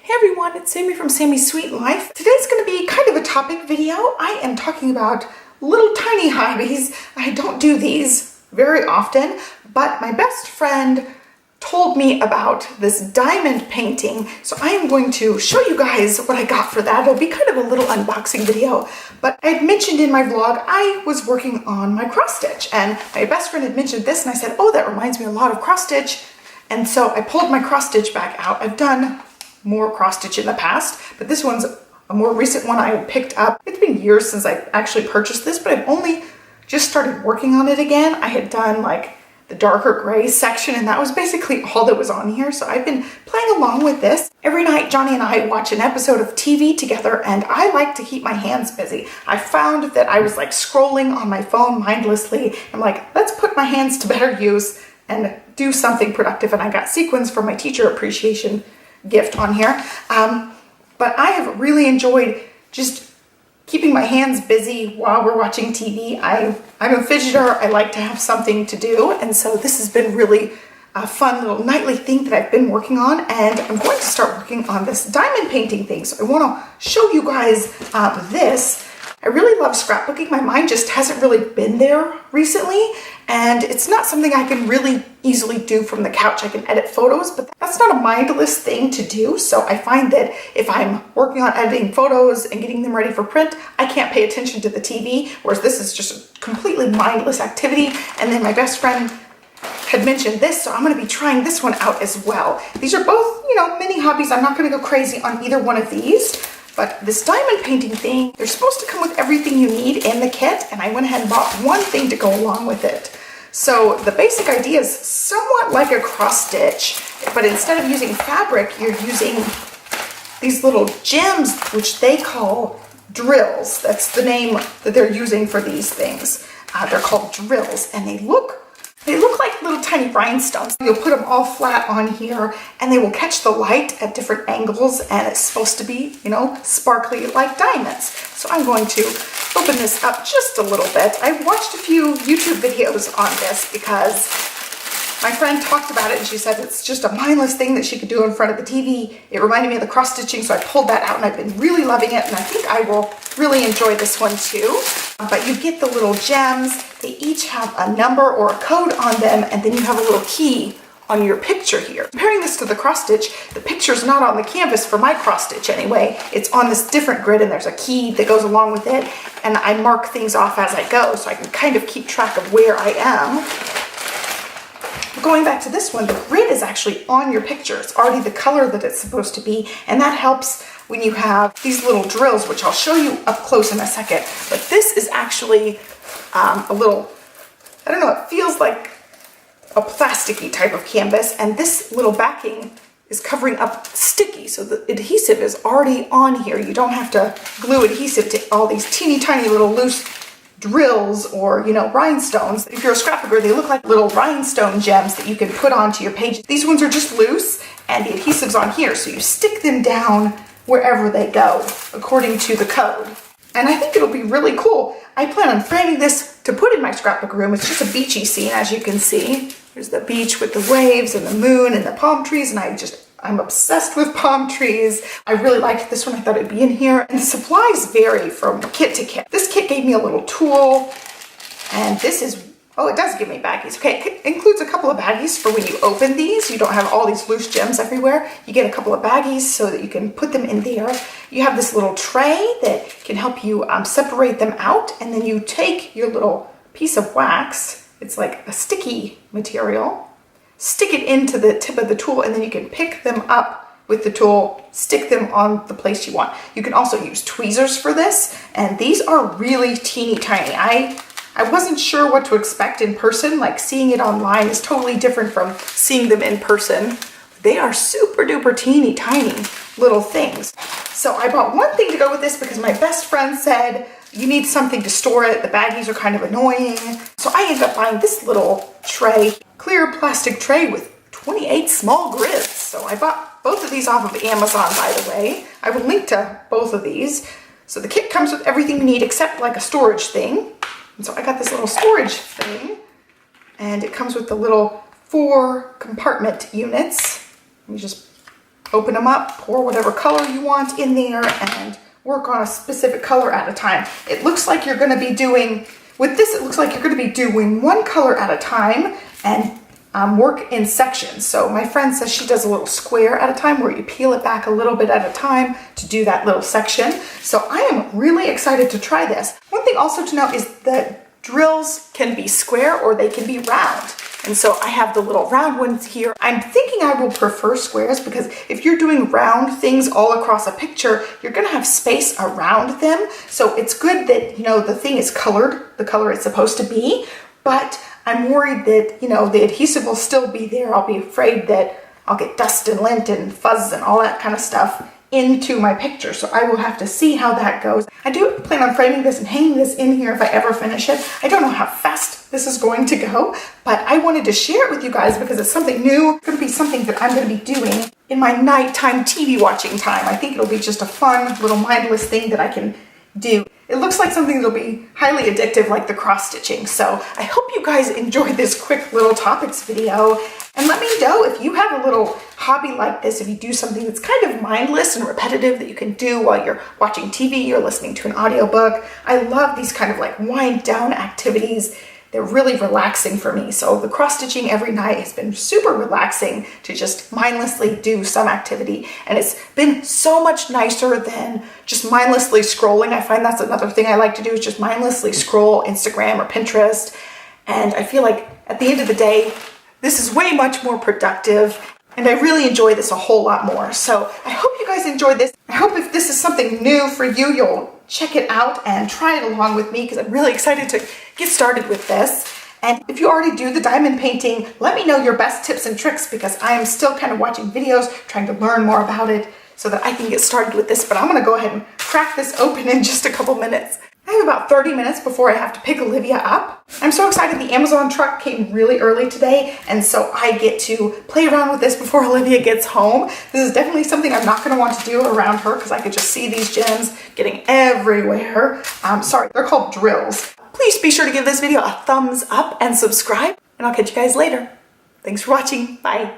Hey everyone, it's Sami from Sami's Sweet Life. Today's going to be kind of a topic video. I am talking about little tiny hobbies. I don't do these very often, but my best friend told me about this diamond painting, so I am going to show you guys what I got for that. It'll be kind of a little unboxing video, but I had mentioned in my vlog I was working on my cross stitch, and my best friend had mentioned this, and I said, oh, that reminds me a lot of cross stitch. And so I pulled my cross stitch back out. I've done more cross stitch in the past, but this one's a more recent one I picked up. It's been years since I actually purchased this, but I've only just started working on it again. I had done like the darker gray section, and that was basically all that was on here. So I've been playing along with this. Every night, Johnny and I watch an episode of TV together, and I like to keep my hands busy. I found that I was like scrolling on my phone mindlessly. I'm like, let's put my hands to better use and do something productive. And I got sequins for my teacher appreciation gift on here. But I have really enjoyed just keeping my hands busy while we're watching TV. I'm a fidgeter. I like to have something to do. And so this has been really a fun little nightly thing that I've been working on. And I'm going to start working on this diamond painting thing. So I want to show you guys this. I really love scrapbooking. My mind just hasn't really been there recently, and it's not something I can really easily do from the couch. I can edit photos, but that's not a mindless thing to do. So I find that if I'm working on editing photos and getting them ready for print, I can't pay attention to the TV, whereas this is just a completely mindless activity. And then my best friend had mentioned this, so I'm going to be trying this one out as well. These are both, mini hobbies. I'm not going to go crazy on either one of these. But this diamond painting thing, they're supposed to come with everything you need in the kit, and I went ahead and bought one thing to go along with it. So the basic idea is somewhat like a cross stitch, but instead of using fabric, you're using these little gems, which they call drills. That's the name that they're using for these things. They're called drills, and they look like little tiny rhinestones. You'll put them all flat on here, and they will catch the light at different angles, and it's supposed to be, sparkly like diamonds. So I'm going to open this up just a little bit. I watched a few YouTube videos on this because my friend talked about it, and she said it's just a mindless thing that she could do in front of the TV. It reminded me of the cross stitching, so I pulled that out, and I've been really loving it, and I think I will really enjoy this one too. But you get the little gems. They each have a number or a code on them, and then you have a little key on your picture here. Comparing this to the cross stitch, the picture's not on the canvas for my cross stitch anyway. It's on this different grid, and there's a key that goes along with it, and I mark things off as I go, so I can kind of keep track of where I am. Going back to this one, the grid is actually on your picture. It's already the color that it's supposed to be, and that helps when you have these little drills, which I'll show you up close in a second. But this is actually a little, I don't know, it feels like a plasticky type of canvas, and this little backing is covering up sticky, so the adhesive is already on here. You don't have to glue adhesive to all these teeny tiny little loose drills or, rhinestones. If you're a scrapbooker, they look like little rhinestone gems that you can put onto your pages. These ones are just loose, and the adhesive's on here, so you stick them down wherever they go, according to the code. And I think it'll be really cool. I plan on framing this to put in my scrapbook room. It's just a beachy scene, as you can see. There's the beach with the waves and the moon and the palm trees, and I'm obsessed with palm trees. I really liked this one. I thought it'd be in here. And the supplies vary from kit to kit. This kit gave me a little tool, and this is, oh, it does give me baggies. Okay, it includes a couple of baggies for when you open these. You don't have all these loose gems everywhere. You get a couple of baggies so that you can put them in there. You have this little tray that can help you separate them out, and then you take your little piece of wax. It's like a sticky material. Stick it into the tip of the tool, and then you can pick them up with the tool, stick them on the place you want. You can also use tweezers for this, and these are really teeny tiny. I wasn't sure what to expect in person. Like, seeing it online is totally different from seeing them in person. They are super duper teeny tiny little things. So I bought one thing to go with this because my best friend said you need something to store it. The baggies are kind of annoying. So I ended up buying this little tray, clear plastic tray with 28 small grids. So I bought both of these off of Amazon, by the way. I will link to both of these. So the kit comes with everything you need except like a storage thing. And so I got this little storage thing, and it comes with the little 4 compartment units. Let me just open them up, pour whatever color you want in there, and work on a specific color at a time. It looks like you're going to be doing, with this, it looks like you're going to be doing one color at a time and work in sections. So my friend says she does a little square at a time where you peel it back a little bit at a time to do that little section. So I am really excited to try this. One thing also to note is that drills can be square or they can be round. And so I have the little round ones here. I'm thinking I will prefer squares because if you're doing round things all across a picture, you're gonna have space around them. So it's good that, you know, the thing is colored, the color it's supposed to be, but I'm worried that, you know, the adhesive will still be there. I'll be afraid that I'll get dust and lint and fuzz and all that kind of stuff into my picture. So I will have to see how that goes. I do plan on framing this and hanging this in here if I ever finish it. I don't know how fast this is going to go, but I wanted to share it with you guys because it's something new. It's going to be something that I'm going to be doing in my nighttime TV watching time. I think it'll be just a fun little mindless thing that I can do. It looks like something that'll be highly addictive, like the cross stitching. So I hope you guys enjoyed this quick little topics video, and let me know if you have a little hobby like this, if you do something that's kind of mindless and repetitive that you can do while you're watching TV or listening to an audiobook. I love these kind of like wind down activities. They're really relaxing for me. So the cross stitching every night has been super relaxing to just mindlessly do some activity. And it's been so much nicer than just mindlessly scrolling. I find that's another thing I like to do is just mindlessly scroll Instagram or Pinterest. And I feel like at the end of the day, this is way much more productive. And I really enjoy this a whole lot more. So I hope you guys enjoyed this. I hope if this is something new for you, you'll check it out and try it along with me because I'm really excited to get started with this. And if you already do the diamond painting, let me know your best tips and tricks because I am still kind of watching videos, trying to learn more about it so that I can get started with this. But I'm going to go ahead and crack this open in just a couple minutes. I have about 30 minutes before I have to pick Olivia up. I'm so excited the Amazon truck came really early today, and so I get to play around with this before Olivia gets home. This is definitely something I'm not going to want to do around her because I could just see these gems getting everywhere. Sorry, they're called drills. Please be sure to give this video a thumbs up and subscribe, and I'll catch you guys later. Thanks for watching. Bye.